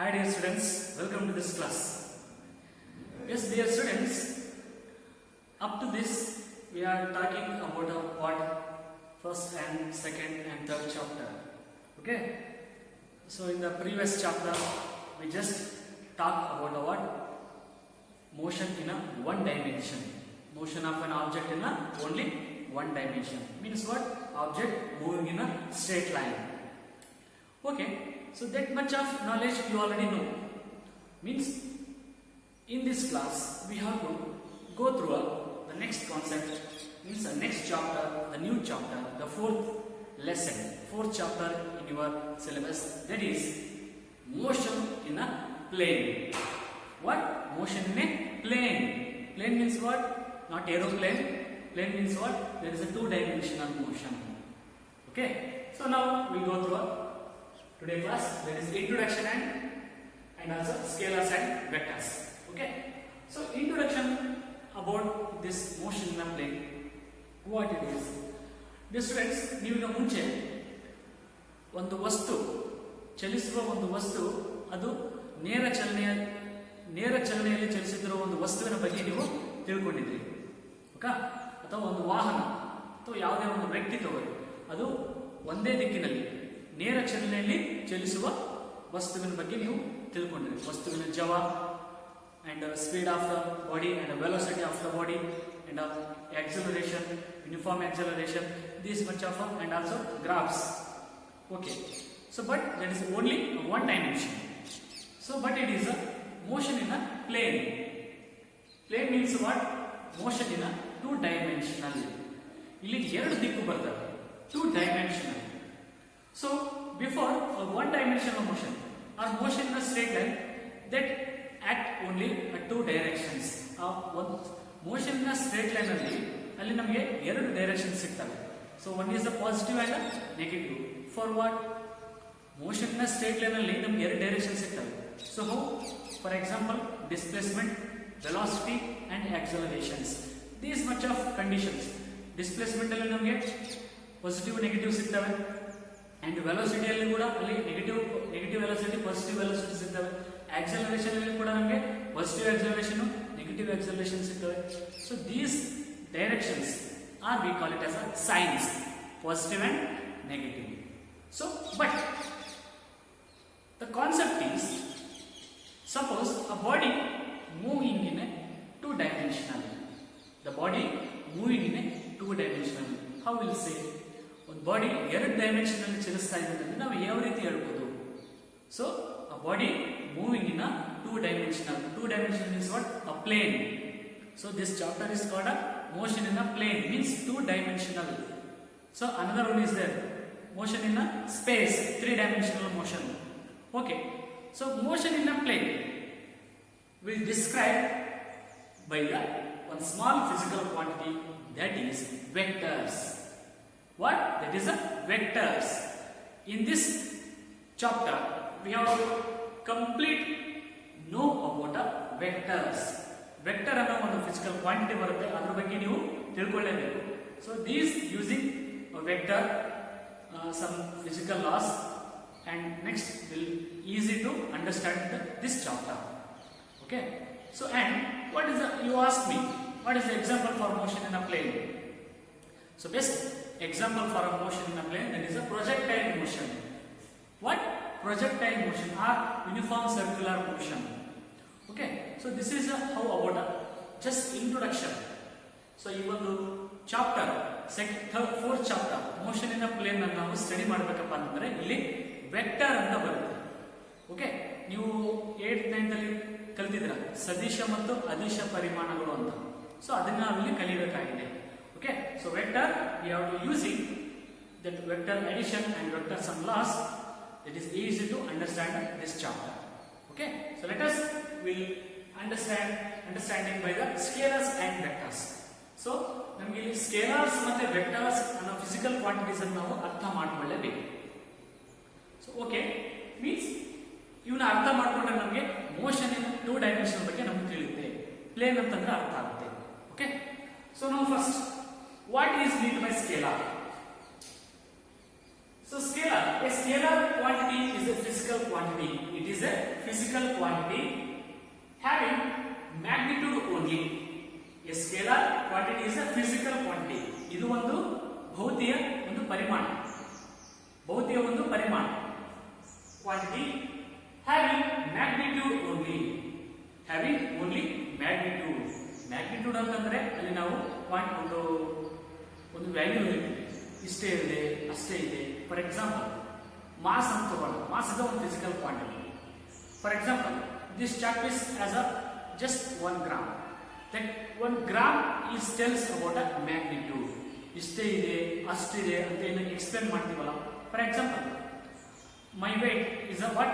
Hi dear students, welcome to this class. Yes dear students, up to this we are talking about what first and second and third chapter. Okay, so in the previous chapter we just talked about what motion in a one dimension. Motion of an object in a only one dimension means what? Object moving in a straight line. Okay, so that much of knowledge you already know. Means in this class we have to go through the next concept, means the next chapter, the new chapter, the fourth lesson, fourth chapter in your syllabus, that is motion in a plane. What? Motion in a plane. Plane means what? Not aeroplane. Plane means what? There is a two-dimensional motion. Okay, so now we go through today class, that is introduction and also scalars and vectors. Okay, so introduction about this motion in a plane, what it is. Dear students, ನೀವೀಗ ಮುಂಚೆ ಒಂದು ವಸ್ತು ಚಲಿಸುವ ಒಂದು ವಸ್ತು ಅದು ನೇರ ಚಲನೆಯಲ್ಲಿ ಚಲಿಸುತ್ತಿರುವ ಒಂದು ವಸ್ತುವಿನ ಬಗ್ಗೆ ನೀವು ತಿಳ್ಕೊಂಡಿದ್ರಿ. ಓಕೆ, ಅಥವಾ ಒಂದು ವಾಹನ ಅಥವಾ ಯಾವುದೇ ಒಂದು ವ್ಯಕ್ತಿ ತಗೊಳ್ಳಿ, ಅದು ಒಂದೇ ದಿಕ್ಕಿನಲ್ಲಿ ನೇರ ಚಲನೆಯಲ್ಲಿ ಚಲಿಸುವ ವಸ್ತುವಿನ ಬಗ್ಗೆ ನೀವು ತಿಳ್ಕೊಂಡ್ರಿ. ವಸ್ತುವಿನ ಜವ and speed of the body and velocity of the body and acceleration, uniform acceleration, this much of and also graphs. Okay, so but that is only one dimension. So but it is a motion in a plane. Plane means what? Motion in a two dimensional. ಇಲ್ಲಿ ಎರಡು ದಿಕ್ಕು ಬರ್ತವೆ, two dimensional. So before one dimensional motion or motion in a straight line, that act only at two directions. One motion in a straight line ಅಲ್ಲಿ ನಮಗೆ ಎರಡು direction ಸಿಗ್ತವೆ. So one is the positive and negative. For what? Motion in a straight line ಅಲ್ಲಿ ನಮಗೆ ಎರಡು direction ಸಿಗ್ತವೆ. So how? For example, displacement, velocity and accelerations. These much of conditions. Displacement ಅಲ್ಲಿ ನಮಗೆ ಪಾಸಿಟಿವ್ ನೆಗೆಟಿವ್ ಸಿಗ್ತವೆ and velocity ಅಲ್ಲಿ ಕೂಡ ಅಲ್ಲಿ ನೆಗೆಟಿವ್ ವೆಲಾಸಿಟಿ ಪಾಸಿಟಿವ್ ವೆಲಾಸಿಟಿ ಸಿಗ್ತವೆ. ಆಕ್ಸಲರೇಷನ್ ಅಲ್ಲಿ ಕೂಡ ನಮಗೆ ಪಾಸಿಟಿವ್ ಆಕ್ಸಲರೇಷನ್ ನೆಗೆಟಿವ್ ಆಕ್ಸಲರೇಷನ್ ಸಿಗ್ತವೆ. So these directions are we call it as a signs, positive and negative. So but the concept is, suppose a body moving in a two dimensional, the body moving in a two dimensional, how will say? ಒಂದು body ಎರಡು dimension ಅಲ್ಲಿ ಚಲಿಸ್ತಾ ಇದೆ ಅಂದ್ರೆ ನಾವು ಯಾವ ರೀತಿ ಹೇಳ್ಬೋದು? So a body moving in a two dimensional means what? A plane. So this chapter is called a motion in a plane, means two dimensional. So another one is there, motion in a space, three dimensional motion. Okay, so motion in a plane will describe by the one small physical quantity, that is vectors. What? That is a vectors. In this chapter we have complete know about a vectors. Vector ಅನ್ನೋ ಒಂದು physical quantity ಬರುತ್ತೆ, ಅದ್ರ ಬಗ್ಗೆ ನೀವು ತಿಳ್ಕೊಳ್ಳೇಬೇಕು. So these using vector some physical laws and next will easy to understand this chapter. Okay, so and what is the, you ask me, what is the example for motion in a plane? So best example for a motion in a plane, that is a projectile motion. What? Projectile motion or uniform circular motion. Okay, so this is how about just introduction. So ಈ ಒಂದು chapter fourth chapter motion in a plane ಅನ್ನು ನಾವು study ಮಾಡಬೇಕಪ್ಪ ಅಂತಂದ್ರೆ ಇಲ್ಲಿ vector ಅಂತ ಬರುತ್ತೆ. Okay, ನೀವು 8th 9th ಅಲ್ಲಿ ಕಲಿತಿದ್ರ ಸದಿಶ ಮತ್ತು ಅದಿಶ ಪರಿಮಾಣಗಳು ಅಂತ. ಸೊ ಅದನ್ನ ನಾವಿಲ್ಲಿ ಕಲಿಯಬೇಕಾಗಿದೆ. Okay, so vector we have to using that vector addition and vector some laws. It is easy to understand this chapter. Okay, so let us will understanding by the scalars and vectors. So ನಮಗೆ ಇಲ್ಲಿ ಸ್ಕೇಲಾರ್ಸ್ ಮತ್ತೆ vectors ಅನ್ನೋ physical quantities ಅನ್ನು ನಾವು ಅರ್ಥ ಮಾಡ್ಕೊಳ್ಳೇಬೇಕು. So okay, means ಇವನ್ನ ಅರ್ಥ ಮಾಡ್ಕೊಂಡ್ರೆ ನಮಗೆ ಮೋಷನ್ ಇನ್ ಟೂ ಡೈಮೆನ್ಷನ್ ಬಗ್ಗೆ ನಮ್ಗೆ ತಿಳಿಯುತ್ತೆ, ಪ್ಲೇನ್ ಅಂತಂದ್ರೆ ಅರ್ಥ ಆಗುತ್ತೆ. ಓಕೆ, ಸೊ ನಾವು first what is meant by scalar? So scalar, a scalar quantity is a physical quantity. It is a physical quantity having magnitude only. A scalar quantity is a physical quantity. ಇದು ಒಂದು ಭೌತಿಕ ಒಂದು ಪರಿಮಾಣ, ಭೌತಿಕ ಒಂದು ಪರಿಮಾಣ. Quantity having magnitude only. Having only magnitude. Magnitude ಅಂತಂದ್ರೆ ಅಲ್ಲಿ ನಾವು ಒಂದು ವ್ಯಾಲ್ಯೂ ಇರುತ್ತೆ, ಇಷ್ಟೇ ಇದೆ ಅಷ್ಟೇ ಇದೆ. ಫಾರ್ ಎಕ್ಸಾಂಪಲ್ ಮಾಸ್ ಅಂತ ತಗೊಳ್ಳೋಣ. ಮಾಸ್ ಇಸ್ ಒಂದು physical quantity. For example this chalk is as a just 1 gram. That 1 gram is tells about a magnitude. ಇಷ್ಟೇ ಇದೆ ಅಷ್ಟಿದೆ ಅಂತ ಏನು ಎಕ್ಸ್ಪ್ಲೇನ್ ಮಾಡ್ತೀವಲ್ಲ. For example my weight is a what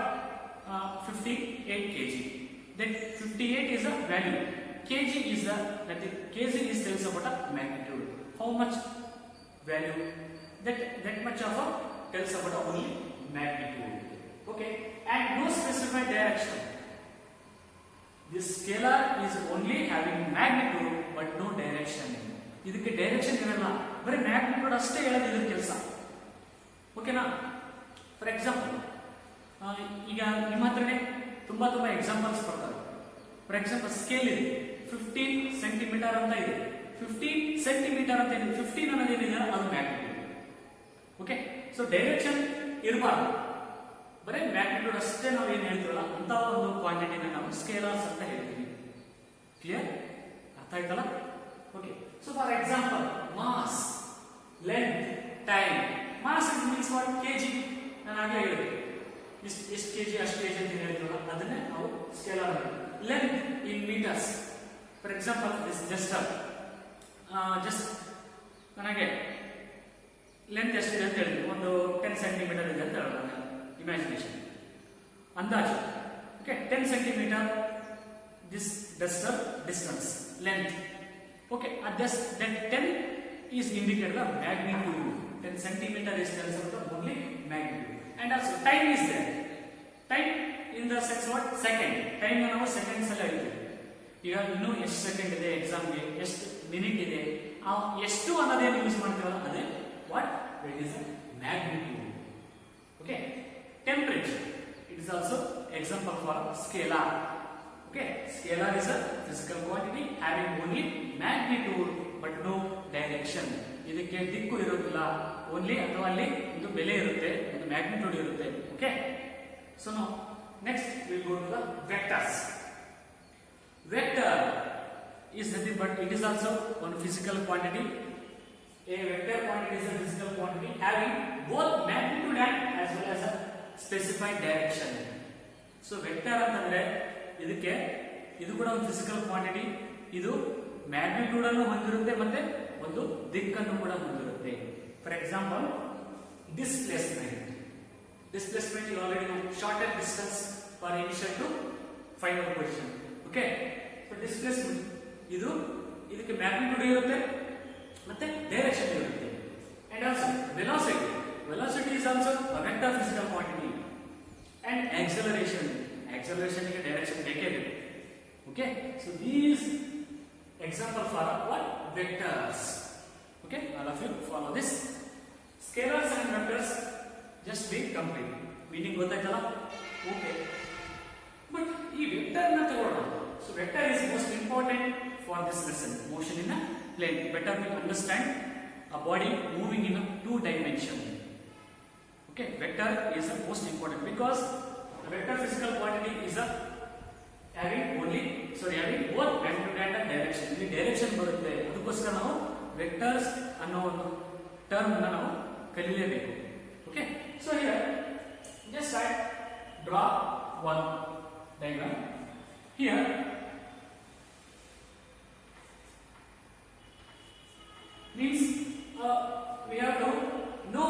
58 kg. That 58 is a value. Kg is a kg is tells about a magnitude. How much value? That much of a tells about a only magnitude. Okay, and no specified direction. This scalar is only having magnitude but no direction. ಇದಕ್ಕೆ direction ಇರಲ್ಲ, ಬರೀ magnitude ಅಷ್ಟೇ ಹೇಳೋದು ಇದ್ರ ಕೆಲಸ. ಓಕೆನಾ? For example ಈಗ ನಿಮ್ಮ ಹತ್ರನೇ ತುಂಬಾ ಎಕ್ಸಾಂಪಲ್ಸ್ ಬರ್ತವೆ. ಫಾರ್ ಎಕ್ಸಾಂಪಲ್ ಸ್ಕೇಲ್ ಇದೆ, 15 ಸೆಂಟಿಮೀಟರ್ ಅಂತ ಇದೆ. 15 ಸೆಂಟಿಮೀಟರ್ ಅಂತ ಇದೆ. 15 ಅನ್ನೋದೇನಿದೆ ಅದು ಮ್ಯಾಗ್ನಿಟ್ಯೂಡ್. ಓಕೆ, ಸೊ ಡೈರೆಕ್ಷನ್ ಇರಬಾರ್ದು, ಬರೀ ಮ್ಯಾಗ್ನಿಟ್ಯೂಡ್ ಅಷ್ಟೇ ನಾವು ಏನು ಹೇಳ್ತೀವಲ್ಲ ಅಂತ ಒಂದು ಕ್ವಾಂಟಿಟಿನ ನಾವು ಸ್ಕೇಲಾರ್ಸ್ ಅಂತ ಹೇಳ್ತೀವಿ. ಕ್ಲಿಯರ್? ಅರ್ಥ ಆಯ್ತಲ್ಲ? Okay, so for example mass, length, time. Mass means what? KG. ನಾನು ಆಗಲೇ ಹೇಳಿದೆ, ಎಷ್ಟು ಕೆಜಿ ಅಷ್ಟು ಕೆಜಿ ಅಂತ ಹೇಳ್ತೀವಲ್ಲ ಅದನ್ನೇ ನಾವು ಸ್ಕೇಲಾರ್ ಹೇಳ್ತೀವಿ. Length in metres. For example this just ನನಗೆ ಲೆಂತ್ ಎಷ್ಟಿದೆ ಅಂತ ಹೇಳಿದ್ವಿ, ಒಂದು 10 ಸೆಂಟಿಮೀಟರ್ ಇದೆ ಅಂತ ಹೇಳೋಣ, ಇಮ್ಯಾಜಿನೇಷನ್ ಅಂದಾಜು. Okay, 10 centimetre this Duster distance length. Okay, that 10 is indicate the magnitude. 10 centimeter is tells about only magnitude. And also time is there. Time in the sense what? Second. Time ನಾವು seconds ಅಲ್ಲಿ ಹೇಳ್ತೀವಿ. ಈಗ ಇನ್ನು ಎಷ್ಟು second ಇದೆ ಎಕ್ಸಾಮ್ಗೆ, ಎಷ್ಟು minute ಇದೆ, ಎಷ್ಟು ಅನ್ನೋದೇನು ಯೂಸ್ ಮಾಡ್ತೀವಲ್ಲ ಅದೇ what? It is a magnitude. Okay, temperature. It is also example for scalar. Okay, scalar is a physical quantity having only magnitude but no direction. ಇದಕ್ಕೆ ದಿಕ್ಕು ಇರೋದಿಲ್ಲ, ಓನ್ಲಿ ಅಥವಾ ಅಲ್ಲಿ ಒಂದು ಬೆಲೆ ಇರುತ್ತೆ, ಒಂದು ಮ್ಯಾಗ್ನಿಟ್ಯೂಡ್ ಇರುತ್ತೆ. ಓಕೆ, ಸೊ ನಾವು next will go to the vectors. Vector is nothing but it is also one physical quantity. A vector quantity is a physical quantity having both magnitude and as well as a specified direction. So vector ಅಂತಂದ್ರೆ ಇದಕ್ಕೆ ಇದು ಕೂಡ ಒಂದು physical quantity. ಇದು magnitude ಅನ್ನು ಹೊಂದಿರುತ್ತೆ ಮತ್ತೆ ಒಂದು ದಿಕ್ಕನ್ನು ಕೂಡ ಹೊಂದಿರುತ್ತೆ. For example displacement. Displacement you already know, shortest distance for initial to final position. Okay, so displacement ಇದಕ್ಕೆ ಮ್ಯಾಗ್ನಿಟ್ಯೂಡ್ ಇರುತ್ತೆ ಮತ್ತೆ ಡೈರೆಕ್ಷನ್ ಇರುತ್ತೆ. And also velocity. Velocity is also a vector physical quantity. And acceleration. ಆಕ್ಸಲರೇಷನ್ಗೆ direction ಬೇಕೇ ಬೇಕು. Okay, so these example for what? Vectors. Okay, all of you follow this. Scalars and vectors just be complete. Meaning ಗೊತ್ತಾಯ್ತಲ್ಲ? Okay, but ಈ vector ನ ತಗೊಳ್ಳೋಣ. So vector is most important for this lesson. Motion in a plane. Better we understand a body moving in a 2 dimension. Okay, vector is the most important because a vector physical quantity is a having both magnitude and direction. ಇಲ್ಲಿ direction ಬರುತ್ತೆ, ಅದಕ್ಕೋಸ್ಕರ ನಾವು ವೆಕ್ಟರ್ಸ್ ಅನ್ನೋ ಒಂದು term ಅನ್ನು ನಾವು ಕಲಿಯಲೇಬೇಕು. Okay, so here just draw one diagram. Here means we have to know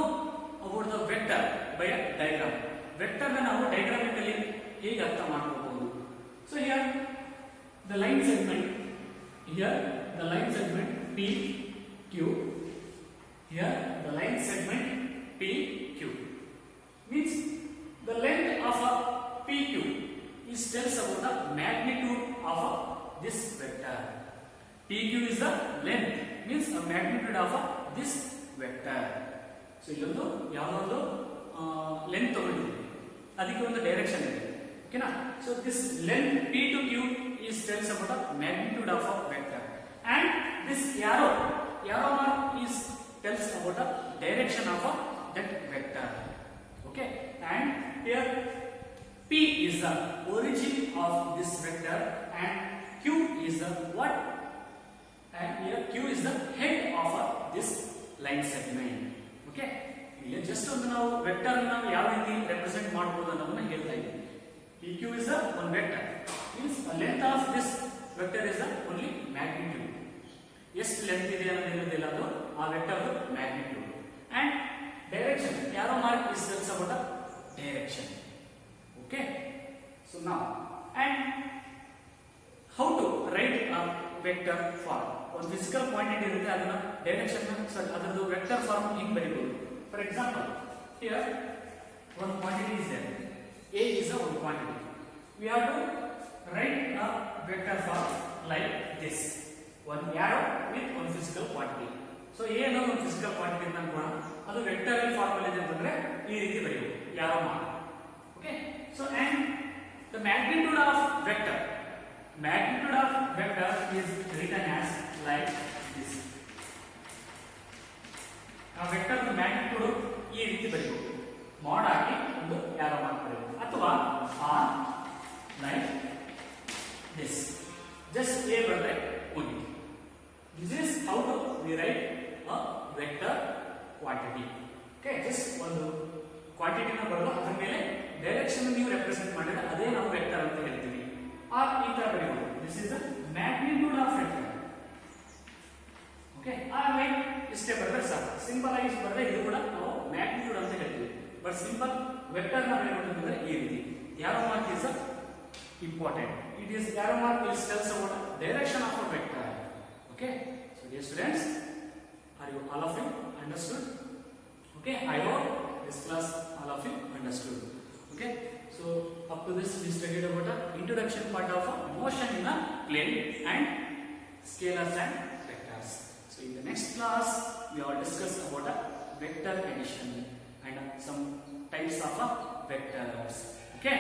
about the vector by a diagram. Vector na ನಾವು ಡಯಾಗ್ರಾಮಿಕಲಿ ಹೇಗೆ ಅರ್ಥ ಮಾಡ್ಕೋಬಹುದು. So here the line segment, PQ. Here the line segment PQ means the length of a PQ is tells about the magnitude of this vector. PQ is the length, means the magnitude of this vector. So ಇಲ್ಲೊಂದು ಯಾವುದೋ length ತಗೊಂಡಿದ್ದೀವಿ, ಅದಕ್ಕೆ ಒಂದು direction ಇದೆ. Okay na? So this length P to Q is tells about the magnitude of a vector, and this arrow mark is tells about the direction of that vector. Okay, and here P is the origin of this vector and Q is the what? And here Q is the head of this line segment. Okay, ಇಲ್ಲಿ just ಒಂದು ನಾವು vector ನಾವು ಯಾವ ರೀತಿ represent ಮಾಡಬಹುದು ಅನ್ನೋದನ್ನ ಹೇಳ್ತಾ ಇದ್ದೀವಿ. PQ is the one vector. Means the length of this vector is the only magnitude. ಎಷ್ಟು ಲೆಂತ್ ಇದೆ ಅನ್ನೋದಿಲ್ಲ, ಅದು ಆ vector magnitude. And direction, arrow mark is tells about the direction. Okay, so now and how to write a vector form. ಒಂದು physical point ಇರುತ್ತೆ, ಅದನ್ನ direction ಅದರದ್ದು vector form ಹಿಂಗೆ ಬರೀಬಹುದು. For example here one quantity is there. A is a one quantity. We have to write a vector form like this. One arrow with one physical quantity. So A ಅನ್ನೋದು ಒಂದು physical quantity ಅಂತ ಅನ್ಕೋಣ. ಅದು ವೆಕ್ಟರಲ್ form ಅಲ್ಲಿ ಇದೆ ಅಂತಂದ್ರೆ ಈ ರೀತಿ ಬರೆಯಬಹುದು, arrow mark. Okay. So and the magnitude of vector is written as like this. ಆ ವೆಕ್ಟರ್ ಮ್ಯಾಗ್ನಿಟ್ಯೂಡ್ ಈ ರೀತಿ ಬರೆಯಬಹುದು, mod ಹಾಕಿ ಒಂದು arrow mark ಬರೆಯಬಹುದು, ಅಥವಾ on like this, just A ಬರೆದ್ರೆ ಮುಗಿತು. This is how to we write a vector quantity. Okay, just ಒಂದು ಕ್ವಾಂಟಿಟಿ ನ ಬರೆದು ಅದರ ಮೇಲೆ ಡೈರೆಕ್ಷನ್ ನೀವು ರೆಪ್ರೆಸೆಂಟ್ ಮಾಡಿದ್ರೆ ಅದೇ ನಾವು ವೆಕ್ಟರ್ ಅಂತ ಹೇಳ್ತೀವಿ. ಆ ಈ ತರ ಬರೆಯಬಹುದು. This is the magnitude of vector. Okay, ಆ ಲೈಕ್ ಇಷ್ಟೇ ಬರೆದ್ರೆ ಸಾಕು. ಸಿಂಪಲ್ ಆಗಿ ಬರೆದ್ರೆ ಇದು ಕೂಡ ನಾವು ಮ್ಯಾಗ್ನಿಟ್ಯೂಡ್ ಅಂತ ಹೇಳ್ತೀವಿ. ಬಟ್ ಸಿಂಪಲ್ ವೆಕ್ಟರ್ ನ ಬರೆಯಬೇಕಂದ್ರೆ ಈ ರೀತಿ arrow mark is important. It is arrow mark which tells about direction of a vector. Okay, so dear students, are you all of you understood? Okay, I hope this class all of you understood. Okay, so up to this we studied about the introduction part of motion in a plane and scalars and vectors. So in the next class we will discuss about the vector addition and some types of vectors. Okay.